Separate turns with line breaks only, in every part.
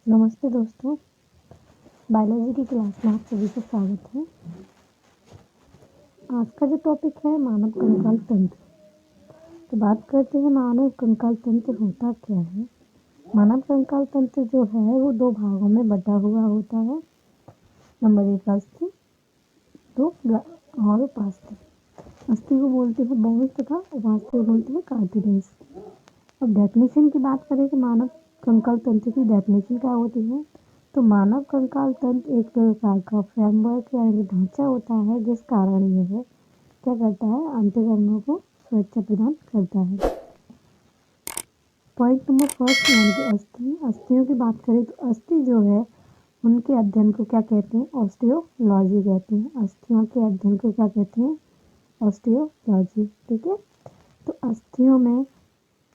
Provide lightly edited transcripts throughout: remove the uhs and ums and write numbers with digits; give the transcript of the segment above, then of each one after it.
नमस्ते दोस्तों, बायोलॉजी की क्लास में आप सभी का स्वागत है। आज का जो टॉपिक है मानव कंकाल तंत्र। तो बात करते हैं मानव कंकाल तंत्र होता क्या है। मानव कंकाल तंत्र जो है वो दो भागों में बटा हुआ होता है। नंबर 1 अस्थि, और उपास्थि। अस्थि को बोलते हैं बोन्स तथा उपास्थि को बोलते हैं कार्टिलेज। अब डेफिनेशन की बात करें कि मानव कंकाल तंत्र की डेफिनेशन क्या होती है, तो मानव कंकाल तंत्र एक प्रकार का फ्रेमवर्क यानी ढांचा होता है जिस कारण यह क्या करता है, अंतःकरणों को सुरक्षा प्रदान करता है। पॉइंट नंबर फर्स्ट यानी कि अस्थियों की बात करें तो अस्थि जो है उनके अध्ययन को क्या कहते हैं, ऑस्टियोलॉजी कहते हैं। अस्थियों के अध्ययन को क्या कहते हैं, ऑस्टियोलॉजी। ठीक है, तो अस्थियों में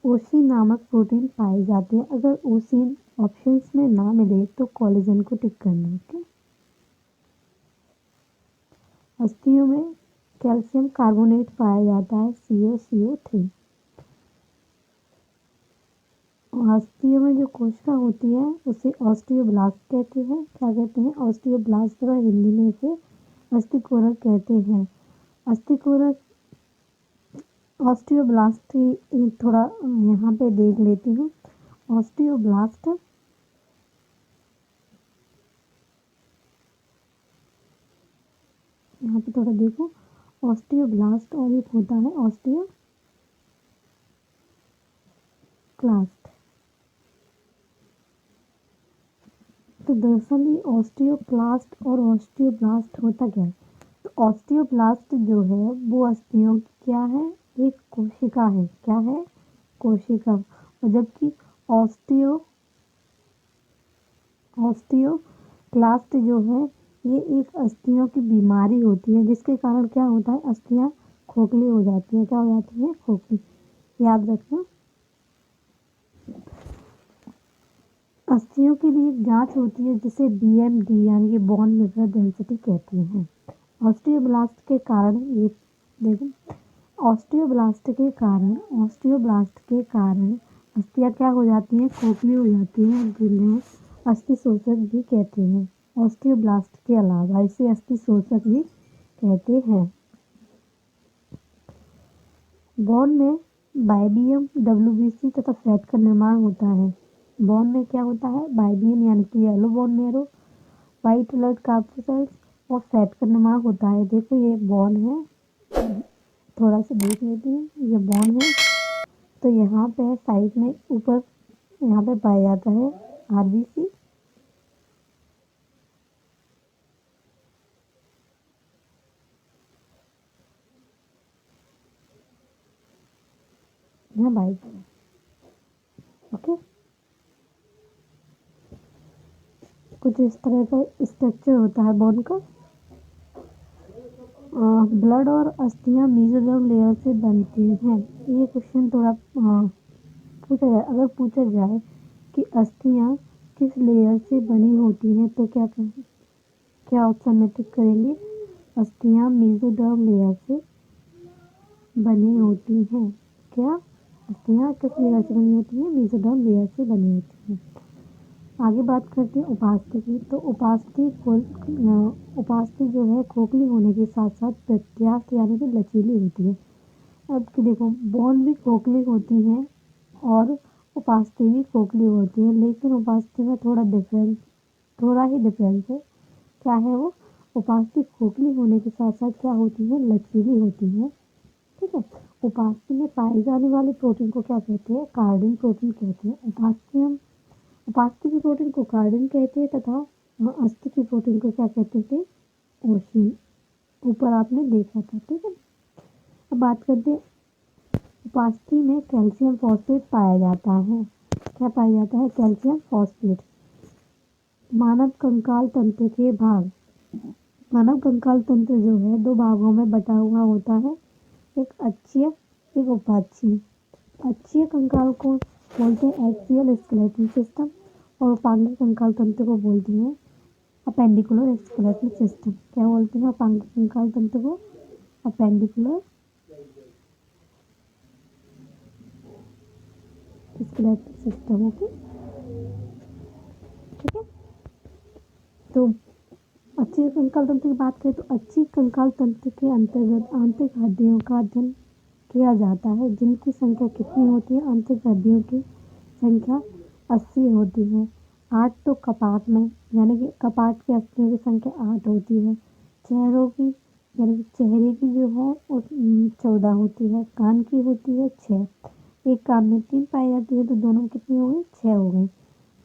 ओसीन नामक प्रोटीन पाए जाते हैं। अगर ओसीन ऑप्शंस में ना मिले तो कोलेजन को टिक करना। ओके, अस्थियों में कैल्शियम कार्बोनेट पाया जाता है, CaCO3। अस्थियों में जो कोशिका होती है उसे ऑस्टियोब्लास्ट कहते हैं। क्या कहते हैं, ऑस्टियोब्लास्ट, तथा हिंदी में इसे अस्थिकोरक कहते हैं। अस्थिकोरक ऑस्टियोब्लास्ट थोड़ा यहाँ पे देख लेती हूँ। ऑस्टियोब्लास्ट यहाँ पे थोड़ा देखो, ऑस्टियोब्लास्ट और एक होता है ऑस्टियोक्लास्ट। तो दरअसल ये ऑस्टियोक्लास्ट और ऑस्टियोब्लास्ट होता क्या है, तो ऑस्टियोब्लास्ट जो है वो अस्थियों की क्या है, एक कोशिका है। क्या है, कोशिका। और जबकि ऑस्टियोक्लास्ट जो है ये एक अस्थियों की बीमारी होती है जिसके कारण क्या होता है, अस्थियां खोखली हो जाती हैं। क्या हो जाती है, खोखली। याद रखना, अस्थियों के लिए एक जांच होती है जिसे BMD यानी कि बोन मिनरल डेंसिटी कहते हैं। ऑस्टियोब्लास्ट के कारण ये देखो, ऑस्टियोब्लास्ट के कारण अस्थियां क्या हो जाती हैं, खोखली हो जाती हैं, जिन्हें अस्थि शोषक भी कहते हैं। ऑस्टियोब्लास्ट के अलावा इसे अस्थि शोषक भी कहते हैं। बोन में बाइबियम, WBC तथा फैट का निर्माण होता है। बोन में क्या होता है, बाइबियम यानी कि yellow bone marrow, white blood corpuscles और फैट का निर्माण होता है। देखो ये बोन है, थोड़ा सा देख लेते हैं, ये बोन है। तो यहाँ पे साइड में ऊपर यहाँ पे पाया जाता है RBC, यहाँ बाइक। ओके, कुछ इस तरह का स्ट्रक्चर होता है बोन का। ब्लड और अस्थियां मेसोडर्म लेयर से बनती हैं। ये क्वेश्चन थोड़ा पूछा जाए, अगर पूछा जाए कि अस्थियां किस लेयर से बनी होती हैं तो क्या ऑप्शन में टिक करेंगे, अस्थियां मेसोडर्म लेयर से बनी होती हैं। क्या अस्थियां किस लेयर से बनी होती हैं, मेसोडर्म लेयर से बनी होती हैं। आगे बात करते हैं उपास्थि की। तो उपास्थि जो है खोखली होने के साथ साथ प्रत्यास्थ यानी कि लचीली होती है। अब कि देखो, बोन भी खोखली होती है और उपास्थि भी खोखली होती है, लेकिन उपास्थि में थोड़ा ही डिफरेंस है। क्या है वो, उपास्थि खोखली होने के साथ साथ क्या होती है, लचीली होती है। ठीक है, उपास्थि में पाए जाने वाले प्रोटीन को क्या कहते हैं, कार्डिन प्रोटीन कहते हैं। उपास्थि की प्रोटीन को कार्डिन कहते हैं तथा अस्थि की प्रोटीन को क्या कहते थे, ओशिन। ऊपर आपने देखा था। ठीक है, अब बात करते हैं उपास्थि में कैल्शियम फॉस्फेट पाया जाता है। क्या पाया जाता है, कैल्शियम फॉस्फेट। मानव कंकाल तंत्र के भाग। मानव कंकाल तंत्र जो है दो भागों में बटा हुआ होता है, एक अक्षीय एक उपाक्षीय। अक्षीय कंकाल को बोलते हैं एक्सियल स्केलेटल सिस्टम और उपांगिक कंकाल तंत्र को बोलते हैं अपेंडिकुलर स्केलेटल सिस्टम। क्या बोलते हैं, उपांगिक कंकाल तंत्र को अपेंडिकुलर स्केलेटल सिस्टम। ओके, तो अच्छी कंकाल तंत्र की बात करें तो अच्छी कंकाल तंत्र के अंतर्गत आंतरिक हड्डियों का अध्ययन किया जाता है, जिनकी संख्या कितनी होती है? आंतरिक हड्डियों की संख्या 80 होती है। 8 तो कपाट में, यानी कि कपाट की अस्थियों की संख्या 8 होती है। चेहरों की, यानी कि चेहरे की जो है वो 14 होती है। कान की होती है 6। एक कान में 3 पाई जाती है, तो दोनों में कितनी हो गई? 6 हो गई।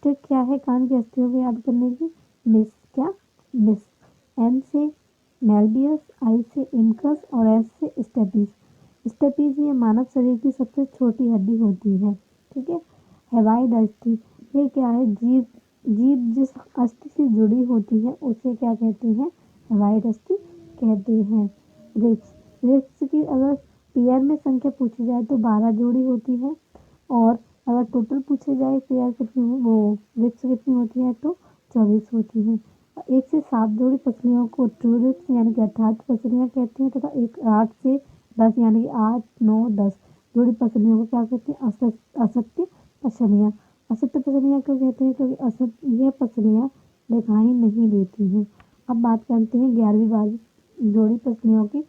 ट्रिक क्या है कान की अस्थियों को याद करने की? मिस क्या? मिस। एम से मेल्बियस, आई से इनकस और एस से स्टेपिस। स्टेपिस ये मानव शरीर की सबसे छोटी हड्डी होती है। ठीक है। हेवाइड अस्थि, ये क्या है? जीभ। जीभ जिस अस्थि से जुड़ी होती है उसे क्या कहते हैं? हेवाइड अस्थि कहते हैं। रिब्स, रिब्स की अगर पेयर में संख्या पूछी जाए तो 12 जोड़ी होती है, और अगर टोटल पूछे जाए पेयर कितनी वो रिब्स कितनी होती है तो 24 होती है। 1 से 7 जोड़ी पसलियों को ट्रू रिब्स यानी कि 18 पसलियाँ कहते हैं, तथा 8 से 10 यानी कि 8, 9, 10 जोड़ी पसलियों को क्या कहते हैं? असत्य पसलियाँ। असत्य पसलियाँ क्यों कहते हैं? क्योंकि यह पसलियाँ दिखाई नहीं देती हैं। अब बात करते हैं 11वीं 12वीं जोड़ी पसलियों की।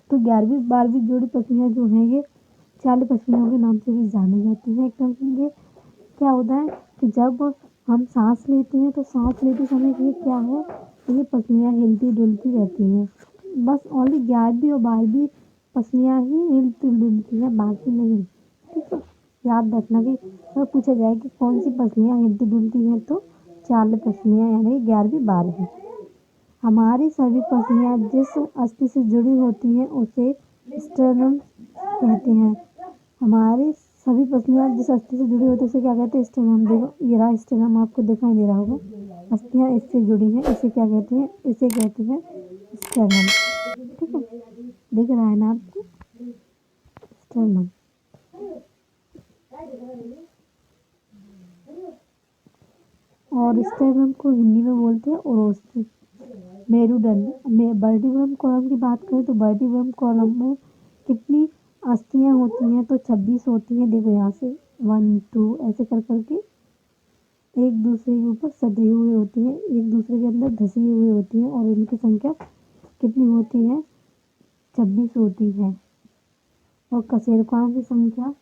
तो 11वीं 12वीं जोड़ी पसलियाँ जो हैं ये चाल पसलियों के नाम से भी जानी जाती हैं, क्योंकि ये क्या होता है कि जब हम सांस लेते हैं तो सांस लेते समय ये क्या है, ये पसलियाँ हिलती डुलती रहती हैं। बस ओनली 11वीं और 12वीं पसलियाँ ही हिलती डुलती हैं, बाकी नहीं। ठीक है। याद रखना कि अगर पूछा जाए कि कौन सी पसलियाँ हिलती डुलती हैं तो चाल पसलियाँ यानी 11वीं 12वीं। हमारी सभी पसलियाँ जिस अस्थि से जुड़ी होती हैं उसे स्टर्नम कहते हैं। हमारी सभी पसलियाँ जिस अस्थि से जुड़ी होती है उसे क्या कहते हैं? स्टर्नम। देखो ये रहा स्टर्नम, आपको दिखाई दे रहा होगा। अस्थियाँ इससे जुड़ी हैं, इसे क्या कहते हैं? इसे कहते हैं स्टर्नम। ठीक है, दिख रहा है ना आपको? स्टर्नम। और स्टर्नम को हिंदी में बोलते हैं ओरोस्थी। मेरुदंड में वर्टिब्रम कॉलम की बात करें तो वर्टिब्रम कॉलम में कितनी अस्थियां होती हैं? तो 26 होती हैं। देखो यहाँ से 1, 2 ऐसे कर करके एक दूसरे के ऊपर सटे हुए होती हैं, एक दूसरे के अंदर धसी हुई होती हैं, और इनकी संख्या कितनी होती है? 26 होती है। और कशेरुकाओं की संख्या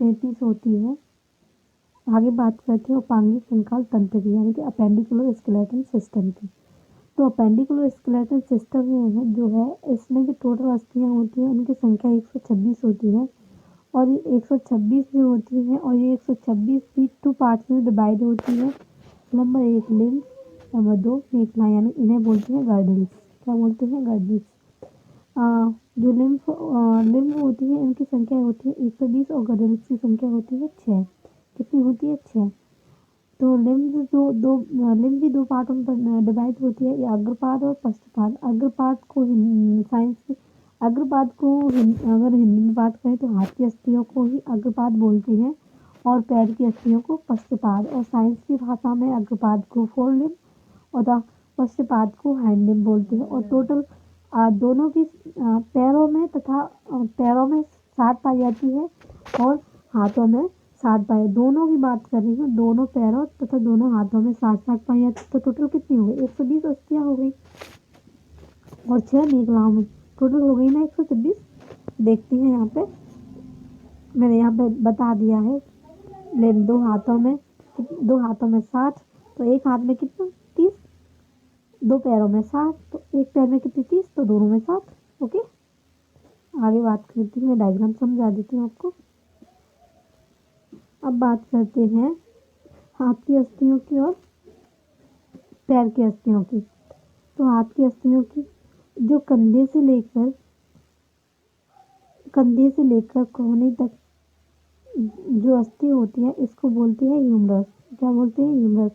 33 होती है। आगे बात करते हैं उपांगिक कंकाल तंत्र की, यानी कि अपेंडिकुलर स्केलेटन सिस्टम की। तो अपेंडिकुलर स्केलेटन सिस्टम है जो है, इसमें जो टोटल अस्थियां होती हैं उनकी संख्या 126 होती है। और ये 126 जो होती है, और ये 126 भी 2 पार्ट्स में डिवाइड होती है। नंबर 1 लिम्फ, नंबर 2 मेखला, यानी इन्हें बोलते हैं गर्डल्स। क्या बोलते हैं? गर्डल्स। जो लिम्फ होती है इनकी संख्या होती है 120, और गर्डल्स की संख्या होती है 6। कितनी होती है? 6। तो लिम्फ जो लिम्फ भी 2 पार्टों में डिवाइड होती है, ये अग्रपाद और पश्चपाद। अग्रपाद को साइंस में अग्रपाद को अगर हिंदी में बात करें तो हाथ की अस्थियों को ही अग्रपाद बोलते हैं, और पैर की अस्थियों को पश्चपाद। और साइंस की भाषा में अग्रपाद को फोर लिम्ब और पश्चपाद को हैंड लिम्ब बोलते हैं। और टोटल दोनों की पैरों में तथा पैरों में 7 पाई जाती है, और हाथों में 7 पाई। दोनों की बात कर रही हूँ, दोनों पैरों तथा दोनों हाथों में 7-7 पाई जाती है। तो टोटल कितनी हो गई? 120 अस्थियाँ हो गई, और 6 मेखलाओं में टोटल हो गई ना 126। देखते हैं यहाँ पे, मैंने यहाँ पे बता दिया है। लेकिन 2 हाथों में 60, तो एक हाथ में कितना? 30। 2 पैरों में 60, तो एक पैर में कितनी? 30, तो दोनों में 7। ओके, आगे बात करती हूँ, मैं डायग्राम समझा देती हूँ आपको। अब बात करते हैं हाथ की अस्थियों की और पैर की अस्थियों की। तो हाथ की अस्थियों की जो कंधे से लेकर कोहनी तक जो अस्थि होती है इसको बोलते हैं ह्यूमरस। क्या बोलते हैं? ह्यूमरस।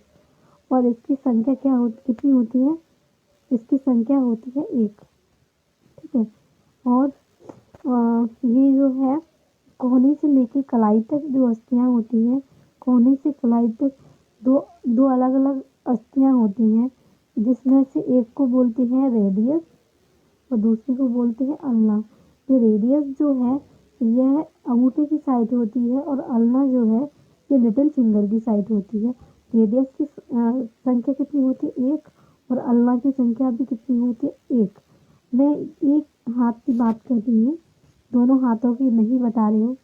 और इसकी संख्या कितनी होती है? इसकी संख्या होती है 1। ठीक है। और ये जो है कोहनी से लेकर कलाई तक जो अस्थियां होती हैं, कोहनी से कलाई तक दो दो अलग अलग अस्थियां होती हैं, जिसमें से एक को बोलते हैं रेडियस और दूसरी को बोलते हैं अल्ना। ये रेडियस जो है यह अंगूठे की साइड होती है, और अल्ना जो है ये लिटिल फिंगर की साइड होती है। रेडियस की संख्या कितनी होती है? एक। और अल्लाह की संख्या भी कितनी होती है? एक। मैं एक हाथ की बात कर रही हूँ, दोनों हाथों की नहीं बता रही हूँ।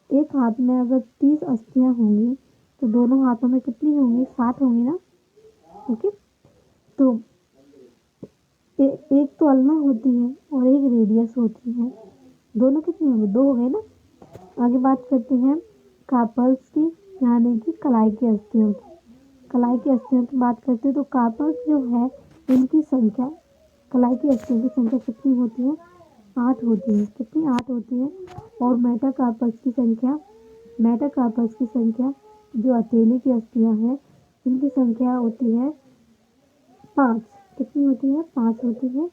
एक हाथ में अगर 30 अस्थियां होंगी तो दोनों हाथों में कितनी होंगी? 60 होंगी ना। ओके, तो एक तो अल्लाह होती है और एक रेडियस होती है, दोनों कितनी होंगी? दो हो गए ना। आगे बात करते हैं कार्पल्स की, यानी कि कलाई की अस्थियों की। कलाई की अस्थियों की बात करते हैं तो कार्पल्स जो है इनकी संख्या, कलाई की अस्थियों की संख्या कितनी होती है? 8 होती है। कितनी? 8 होती है। और मेटाकार्पस की संख्या जो हथेली की अस्थियां हैं इनकी संख्या होती है 5। कितनी होती है? 5 होती है।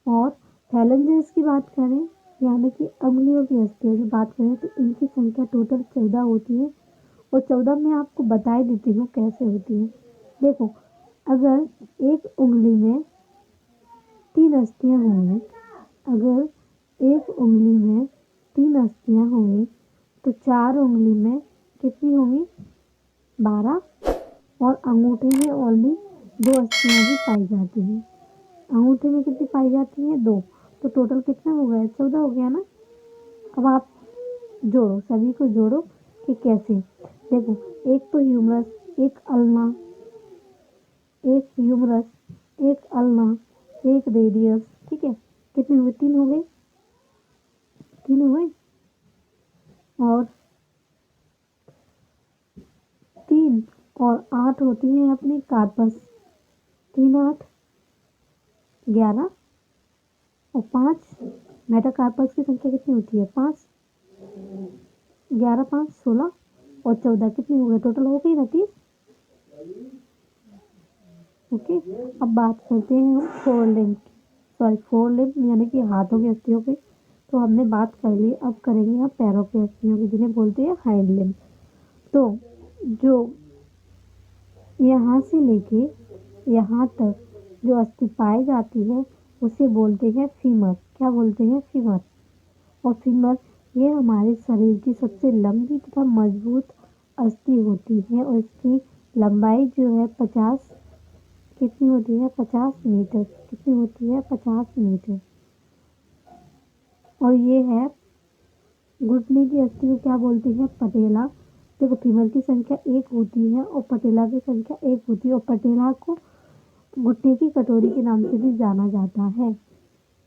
और फैलेंजेस की बात करें, यानी कि अंगुलियों की अस्थियों की बात करें, तो इनकी संख्या टोटल 14 होती है। और 14 मैं आपको बता ही देती हूँ कैसे होती है। देखो, अगर एक उंगली में 3 अस्थियां होंगी, अगर एक उंगली में 3 अस्थियां होंगी तो 4 उंगली में कितनी होंगी? 12। और अंगूठे में ओनली 2 अस्थियां भी पाई जाती हैं। अंगूठे में कितनी पाई जाती हैं? 2। तो टोटल कितना हो गया? 14 हो गया ना। अब आप जोड़ो, सभी को जोड़ो कि कैसे। देखो, एक तो ह्यूमरस, एक अल्ना, एक ह्यूमरस, एक अल्ना, एक रेडियस। ठीक है, कितने हुए? 3 हो गए। 3 हुए। और 3 और 8 होती है अपनी कार्पस। 3 8 11। और 5 मेटाकार्पस की संख्या कितनी होती है? 5। 11 5 16। और 14 कितनी हो गई? टोटल हो गई ना 30। ओके, अब बात करते हैं हम फोर लिम्ब यानी कि हाथों की अस्थियों की। तो हमने बात कर ली, अब करेंगे हम पैरों की अस्थियों की, जिन्हें बोलते हैं हाइंड लिम्ब। तो जो यहाँ से लेके यहाँ तक जो अस्थि पाई जाती है उसे बोलते हैं फीमर। क्या बोलते हैं? फीमर। और फीमर ये हमारे शरीर की सबसे लंबी तथा मजबूत अस्थि होती है और इसकी लंबाई जो है 50, कितनी होती है? 50 मीटर। कितनी होती है? 50 मीटर। और ये है घुटने की अस्थि को क्या बोलते हैं? पटेला। देखो, फीमर की संख्या 1 होती है और पटेला की संख्या 1 होती है। और पटेला को घुटने की कटोरी के नाम से भी जाना जाता है।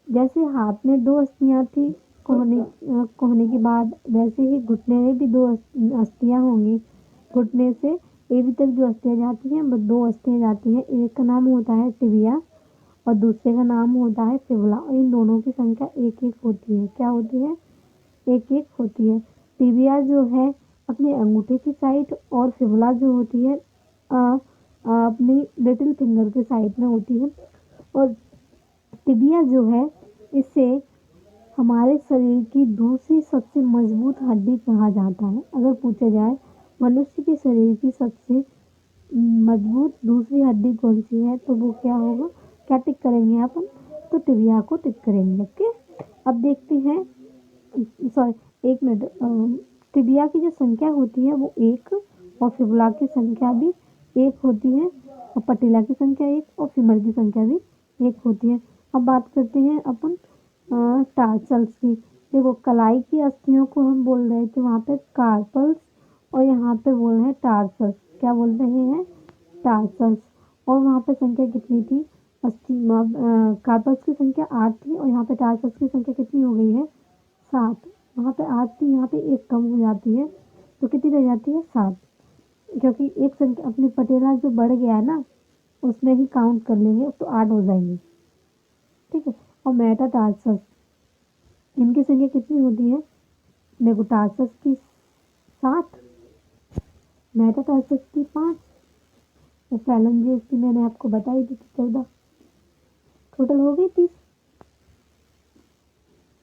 जैसे हाथ में 2 अस्थियां थी कोहनी के बाद, वैसे ही घुटने में भी 2 अस्थियां होंगी। घुटने से एड़ी तक जो अस्थियां जाती हैं वो 2 अस्थियां जाती हैं। एक का नाम होता है टिबिया और दूसरे का नाम होता है फिबुला। और इन दोनों की संख्या 1 1 होती है। क्या होती है? 1 1 होती है। टिबिया जो है अपने अंगूठे की साइड और फिबुला जो होती है अपनी लिटिल फिंगर के साइड में होती है। और टिबिया जो है इसे हमारे शरीर की दूसरी सबसे मजबूत हड्डी कहा जाता है। अगर पूछा जाए मनुष्य के शरीर की सबसे मजबूत दूसरी हड्डी कौन सी है तो वो क्या होगा? क्या टिक करेंगे अपन? तो टिबिया को टिक करेंगे। ओके, अब देखते हैं, सॉरी 1 मिनट। टिबिया की जो संख्या होती है वो 1 और फिबुला की संख्या भी 1 होती है और पटेला की संख्या 1 और फीमर की संख्या भी 1 होती है। अब बात करते हैं अपन टार्सल्स की। देखो, कलाई की अस्थियों को हम बोल रहे थे वहाँ पे कार्पल्स और यहाँ पे बोल रहे हैं टार्सल्स। क्या बोल रहे हैं? टार्सल्स। और वहाँ पे संख्या कितनी थी? कार्पल्स की संख्या 8 थी और यहाँ पे टार्सल्स की संख्या कितनी हो गई है? 7। वहाँ पे 8 थी, यहाँ पे 1 कम हो जाती है तो कितनी रह जाती है? 7। क्योंकि एक संख्या अपनी पटेला जो बढ़ गया है ना उसमें ही काउंट कर लेंगे तो 8 हो जाएंगे। ठीक है। और मेटाटार्सस, इनकी संख्या कितनी होती है? देखो, टार्सस की 7, मेटाटार्सस की 5 और फैलेंजेस की मैंने आपको बताई दी थी 14। टोटल हो गई 30।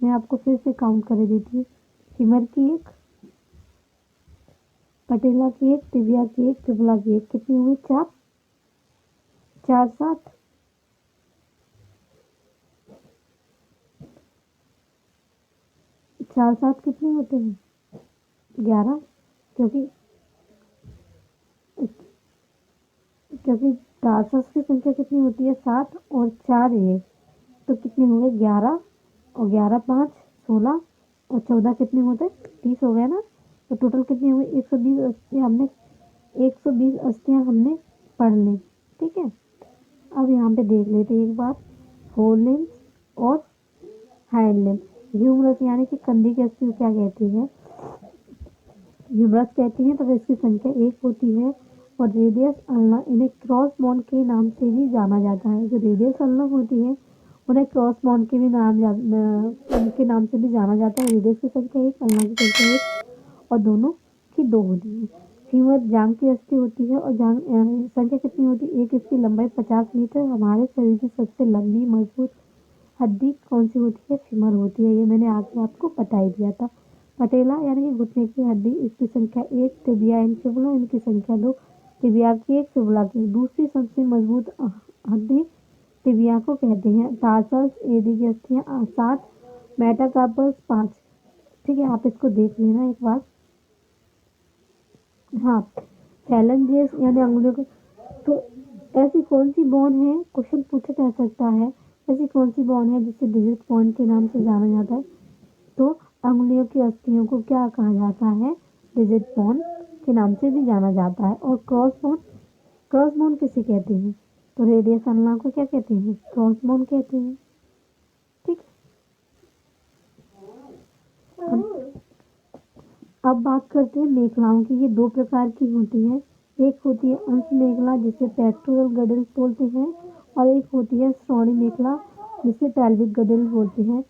मैं आपको फिर से काउंट कर देती हूँ। फीमर की 1, पटेला की 1, टिबिया की 1, फिबुला की 1, कितनी हुई? 4। 4 7, 4 7 कितने होते हैं? 11। क्योंकि क्योंकि टार्सस की संख्या कितनी होती है 7 और 4 ये, तो कितने हो गए 11 और 11 5 16 और 14 कितने होते 30 हो गए ना। तो टोटल कितनी हुई 120 अस्थियाँ हमने 120 अस्थियाँ हमने पढ़ ली। ठीक है, अब यहाँ पे देख लेते हैं एक बार फोर लिम्स और हाइंड लिम्स। ह्यूमरस यानी कि कंधे की अस्थि को क्या कहती है, ह्यूमरस कहती हैं, तब इसकी संख्या 1 होती है। और रेडियस अल्ना इन्हें क्रॉस बॉन्ड के नाम से भी जाना जाता है। जो रेडियस अल्ना होती है उन्हें क्रॉस बॉन्ड के भी उनके नाम से भी जाना जाता है। रेडियस की संख्या 1, अल्ना की संख्या 1 और दोनों की 2 होती है। फीमर जांघ की अस्थि होती है और जांघ संख्या कितनी होती है, एक इसकी लंबाई 50 मीटर। हमारे शरीर की सबसे लंबी मजबूत हड्डी कौन सी होती है, फीमर होती है। ये मैंने आगे आपको बता ही दिया था। पटेला यानी कि घुटने की हड्डी, इसकी संख्या 1। टिबिया एंड फिबुला, इनकी संख्या 2। टिबिया की 1, फिबुला की दूसरी सबसे मजबूत हड्डी टिबिया को कहते हैं। टार्सस एडी की अस्थियां 7, मेटाकार्पस 5। ठीक है, आप इसको देख लेना एक बार। हाँ, फैलेंजेस यानी अंगुलियों को, तो ऐसी कौन सी बोन है, क्वेश्चन पूछा जा सकता है, ऐसी कौन सी बोन है जिसे डिजिट पॉइंट के नाम से जाना जाता है। तो अंगुलियों की अस्थियों को क्या कहा जाता है, डिजिट बोन के नाम से भी जाना जाता है। और क्रॉस बोन किसे कहते हैं, तो रेडियस अल्ना को क्या कहते हैं, क्रॉस बोन कहते हैं। ठीक, अब बात करते हैं मेखलाओं की। ये 2 प्रकार की होती है। एक होती है अंश मेखला जिसे पेक्टोरल गडल्स बोलते हैं, और एक होती है श्रोणि मेखला जिसे पेल्विक गडल्स बोलते हैं।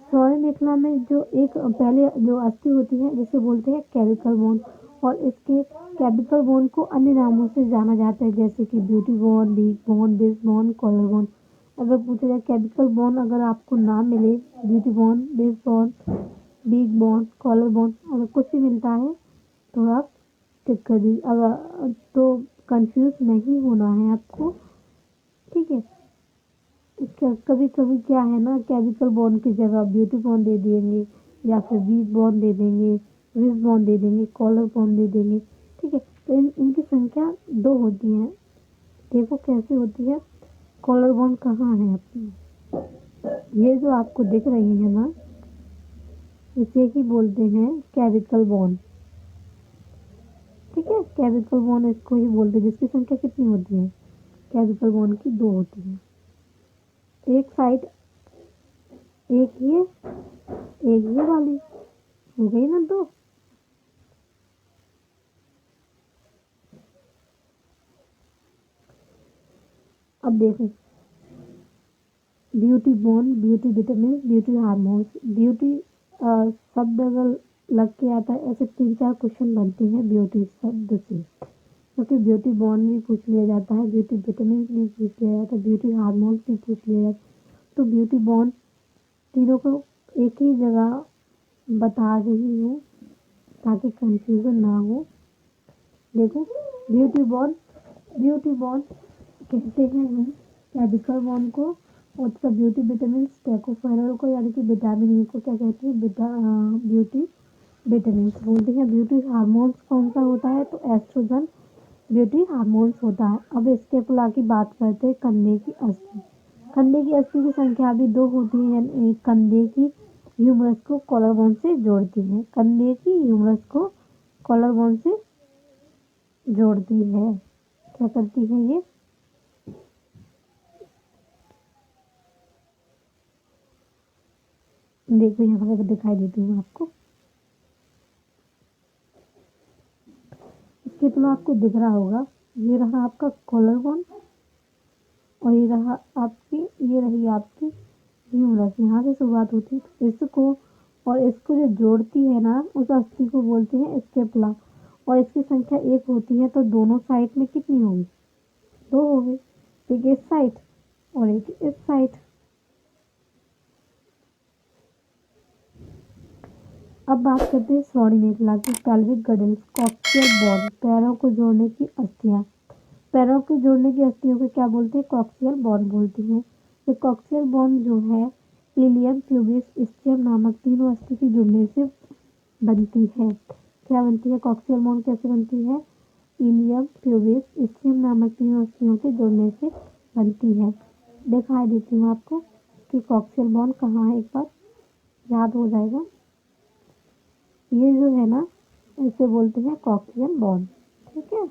श्रोणि मेखला में जो एक पहले जो अस्थि होती है जिसे बोलते हैं कैविकल बोन, और इसके कैविकल बोन को अन्य नामों से जाना जाता है, जैसे कि ब्यूटी बोन, बीक बोन, बिस बोन, कॉलर बोन। अगर पूछा जाए कैविकल बोन, अगर आपको नाम मिले ब्यूटी बोन, बिस bone, big bone, collar bone, अगर कुछ भी मिलता है तो आप टिक कर दीजिए, अगर तो कंफ्यूज नहीं होना है आपको। ठीक है, कभी कभी क्या है ना, कैविकल बोन की जगह ब्यूटी बोन दे देंगे, या फिर बिग बोन दे देंगे, रिस बोन दे देंगे, कॉलर बोन दे देंगे। ठीक है, तो इनकी संख्या 2 होती है। देखो कैसे होती है। कॉलर बोन कहाँ है अपनी, ये जो आपको दिख रही है ना, इसे ही बोलते हैं कैविकल बोन। ठीक है, कैविकल बोन इसको ही बोलते हैं, जिसकी संख्या कितनी होती है, कैविकल बोन की 2 होती है। एक साइड, एक ये वाली हो गई ना 2। अब देखो, beauty bone, beauty vitamin, beauty hormones. Beauty शब्द अगर लग के आता है, ऐसे 3-4 क्वेश्चन बनते हैं ब्यूटी शब्द से, क्योंकि ब्यूटी बोन भी पूछ लिया जाता है, ब्यूटी विटामिन भी पूछ लिया जाता है, ब्यूटी हार्मोन्स भी पूछ लिया जाता है। तो ब्यूटी बोन तीनों को एक ही जगह बता रही हूँ ताकि कंफ्यूजन ना हो। देखो, ब्यूटी बॉन कहते हैं हम कैविकल बॉन को, और उसका ब्यूटी विटामिन टेकोफेरल को यानी कि विटामिन ई को क्या कहते हैं, ब्यूटी विटामिन बोलते हैं। ब्यूटी हार्मोन्स कौन सा होता है, तो एस्ट्रोजन ब्यूटी हार्मोन्स होता है। अब इसके पुला की बात करते हैं कंधे की अस्थि। कंधे की अस्थि की संख्या भी 2 होती है, यानी कंधे की ह्यूमरस को कॉलर बोन से जोड़ती है, कंधे की ह्यूमरस को कॉलर बोन से जोड़ती है। क्या करती है ये, देखो यहाँ पे दिखाई देती हूँ आपको। इसके तो आपको दिख रहा होगा, ये रहा आपका कॉलर बोन और ये रही आपकी ह्यूमरस। यहाँ से शुरुआत होती है, इसको और इसको जो जोड़ती है ना, उस अस्थि को बोलते हैं स्केपुला। और इसकी संख्या 1 होती है, तो दोनों साइड में कितनी होगी, 2 होगी, एक इस साइड और एक इस साइड। अब बात करते हैं श्रोणि मेखला की। पेल्विक गडल्स, कॉक्सियल बोन, पैरों को जोड़ने की अस्थियां। पैरों को जोड़ने की अस्थियों को क्या बोलते हैं, कॉक्सियल बोन बोलते हैं। ये कॉक्सियल बोन जो है इलियम, प्यूबिस, स्टियम नामक तीनों अस्थि के जुड़ने से बनती है। क्या बनती है, कॉक्सियल बोन कैसे बनती है, इलियम प्यूबिस स्किन नामक तीनों अस्थियों के जुड़ने से बनती है। दिखाई देती हूँ आपको कि कॉक्सियल बोन कहाँ है, एक बार याद हो जाएगा। ये जो है ना, इसे बोलते हैं कॉक्सियल बोन। ठीक है,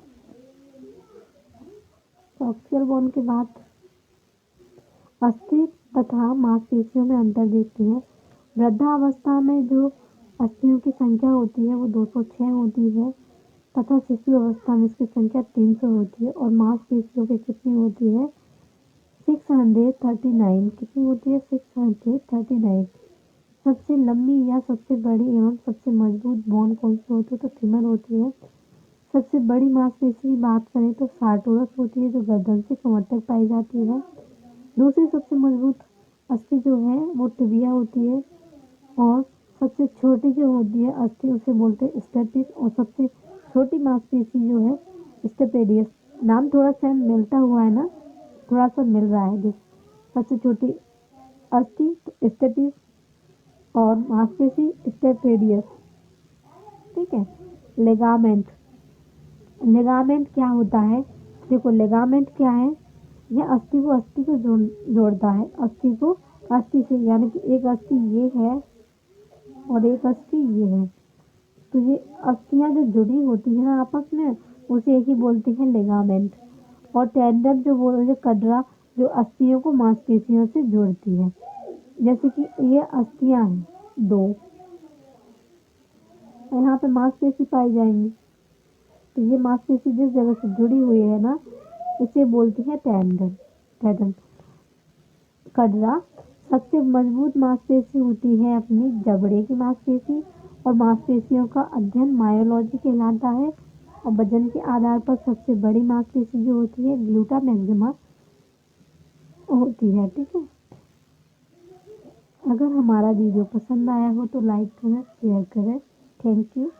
कॉक्सियल बोन के बाद अस्थि तथा मांसपेशियों में अंतर देखते हैं। वृद्धावस्था में जो अस्थियों की संख्या होती है वो 206 होती है तथा शिशु अवस्था में इसकी संख्या 300 होती है। और मांसपेशियों की कितनी होती है? 639। कितनी होती है? 639। सबसे लंबी या सबसे बड़ी एवं सबसे मजबूत बोन कौन सी होती है? तो फीमर होती है। सबसे बड़ी मांसपेशी की बात करें तो सार्टोरस होती है, जो गर्दन से कमर तक पाई जाती है। दूसरी सबसे मजबूत अस्थि जो है वो टिबिया होती है। और सबसे छोटी जो होती है अस्थि उसे बोलते हैं स्टेपिस। और सबसे छोटी मांसपेशी जो है स्टेपेडियस। नाम थोड़ा सा मिलता हुआ है ना, थोड़ा सा मिल रहा है। सबसे छोटी अस्थि स्टेपिस और मांसपेशी स्टेपेडियस। ठीक है। लेगामेंट, लिगामेंट क्या होता है? देखो, लिगामेंट क्या है? यह अस्थि को जोड़ता है, अस्थि को अस्थि से, यानी कि एक अस्थि ये है और एक अस्थि ये है। तो ये अस्थियां जो जुड़ी होती है ना आपस में, उसे एक ही बोलते हैं लिगामेंट। और टेंडन जो बोलते कटरा, जो अस्थियों को मांसपेशियों से जोड़ती है। जैसे कि ये अस्थियां हैं दो, यहाँ पे मांसपेशी पाई जाएंगी। तो ये मांसपेशी जिस जगह से जुड़ी हुई है ना, इसे बोलते हैं टेंडन। टेंडन कटरा सबसे मजबूत मांसपेशी होती है अपनी जबड़े की मांसपेशी। और मांसपेशियों का अध्ययन मायोलॉजी कहलाता है। और वजन के आधार पर सबसे बड़ी मांसपेशी जो होती है ग्लूटा मैक्सिमा होती है। ठीक है। अगर हमारा वीडियो पसंद आया हो तो लाइक करें, शेयर करें। Thank you.